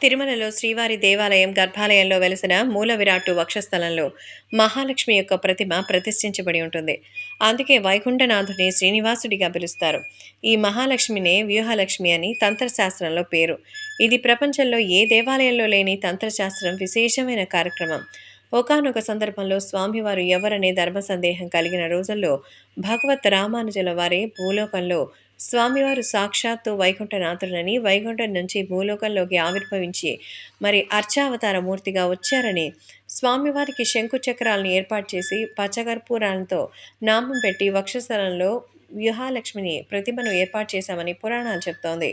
తిరుమలలో శ్రీవారి దేవాలయం గర్భాలయంలో వెలిసిన మూల విరాట్టు వక్షస్థలంలో మహాలక్ష్మి యొక్క ప్రతిమ ప్రతిష్ఠించబడి ఉంటుంది. అందుకే వైకుంఠనాథుని శ్రీనివాసుడిగా పిలుస్తారు. ఈ మహాలక్ష్మినే వ్యూహలక్ష్మి అని తంత్రశాస్త్రంలో పేరు. ఇది ప్రపంచంలో ఏ దేవాలయంలో లేని తంత్రశాస్త్రం విశేషమైన కార్యక్రమం. ఒకానొక సందర్భంలో స్వామివారు ఎవరనే ధర్మ సందేహం కలిగిన రోజుల్లో భగవత్ రామానుజుల వారే భూలోకంలో స్వామివారు సాక్షాత్తు వైకుంఠనాథుడని, వైకుంఠం నుంచి భూలోకంలోకి ఆవిర్భవించి మరి అర్చావతార మూర్తిగా వచ్చారని, స్వామివారికి శంకు చక్రాలను ఏర్పాటు చేసి పచ్చకర్పూరాలతో నామం పెట్టి వక్షస్థలంలో వ్యూహాలక్ష్మిని ప్రతిమను ఏర్పాటు చేశామని పురాణాలు చెప్తోంది.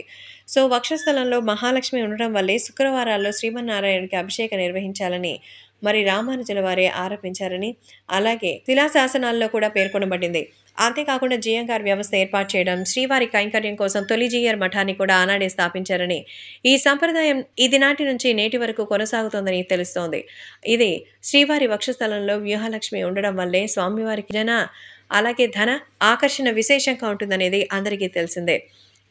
సో వక్షస్థలంలో మహాలక్ష్మి ఉండడం వల్లే శుక్రవారాల్లో శ్రీమన్నారాయణుడికి అభిషేకం నిర్వహించాలని మరి రామానుజుల వారే ఆరోపించారని, అలాగే శిలాశాసనాల్లో కూడా పేర్కొనబడింది. అంతేకాకుండా జియంగార్ వ్యవస్థ ఏర్పాటు చేయడం, శ్రీవారి కైంకర్యం కోసం తొలి జీయర్ మఠాన్ని కూడా ఆనాడే స్థాపించారని, ఈ సంప్రదాయం ఇది నాటి నుంచి నేటి వరకు కొనసాగుతోందని తెలుస్తోంది. ఇది శ్రీవారి వక్షస్థలంలో వ్యూహలక్ష్మి ఉండడం వల్లే స్వామివారికి అలాగే ధన ఆకర్షణ విశేషంగా ఉంటుందనేది అందరికీ తెలిసిందే.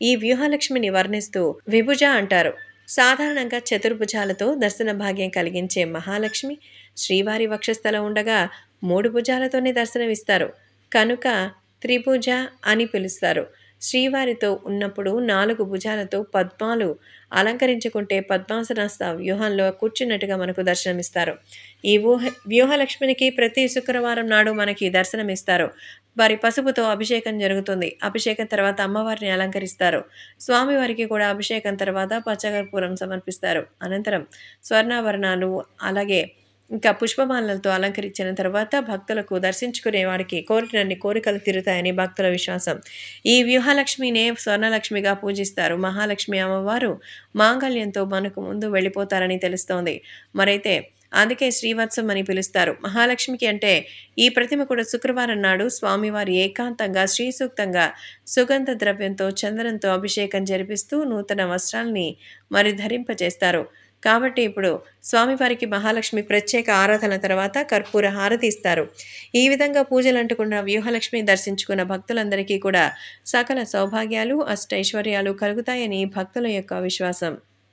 ఈ వ్యూహలక్ష్మిని వర్ణిస్తూ విభుజ అంటారు. సాధారణంగా చతుర్భుజాలతో దర్శన భాగ్యం కలిగించే మహాలక్ష్మి శ్రీవారి వక్షస్థలం ఉండగా 3 భుజాలతోనే దర్శనమిస్తారు కనుక త్రిభుజ అని పిలుస్తారు. శ్రీవారితో ఉన్నప్పుడు 4 భుజాలతో పద్మాలు అలంకరించుకుంటే పద్మాసనస్థ వ్యూహంలో కూర్చున్నట్టుగా మనకు దర్శనమిస్తారు. ఈ వ్యూహలక్ష్మినికి ప్రతి శుక్రవారం నాడు మనకి దర్శనమిస్తారు. వారి పసుపుతో అభిషేకం జరుగుతుంది. అభిషేకం తర్వాత అమ్మవారిని అలంకరిస్తారు. స్వామివారికి కూడా అభిషేకం తర్వాత పచ్చకర్పూరం సమర్పిస్తారు. అనంతరం స్వర్ణాభరణాలు అలాగే ఇంకా పుష్పమాలలతో అలంకరించిన తర్వాత భక్తులకు దర్శించుకునే వాడికి కోరినన్ని కోరికలు తీరుతాయని భక్తుల విశ్వాసం. ఈ వ్యూహలక్ష్మినే స్వర్ణలక్ష్మిగా పూజిస్తారు. మహాలక్ష్మి అమ్మవారు మాంగళ్యంతో మనకు ముందు వెళ్ళిపోతారని తెలుస్తోంది. మరైతే అందుకే శ్రీవత్సం అని పిలుస్తారు. మహాలక్ష్మికి అంటే ఈ ప్రతిమ కూడా శుక్రవారం నాడు స్వామివారి ఏకాంతంగా శ్రీసూక్తంగా సుగంధ ద్రవ్యంతో చందనంతో అభిషేకం జరిపిస్తూ నూతన వస్త్రాల్ని మరి ధరింపచేస్తారు. కాబట్టి ఇప్పుడు స్వామివారికి మహాలక్ష్మి ప్రత్యేక ఆరాధన తర్వాత కర్పూర హారతి ఇస్తారు. ఈ విధంగా పూజలు అంటుకున్న వ్యూహలక్ష్మిని దర్శించుకున్న భక్తులందరికీ కూడా సకల సౌభాగ్యాలు అష్టైశ్వర్యాలు కలుగుతాయని భక్తుల యొక్క విశ్వాసం.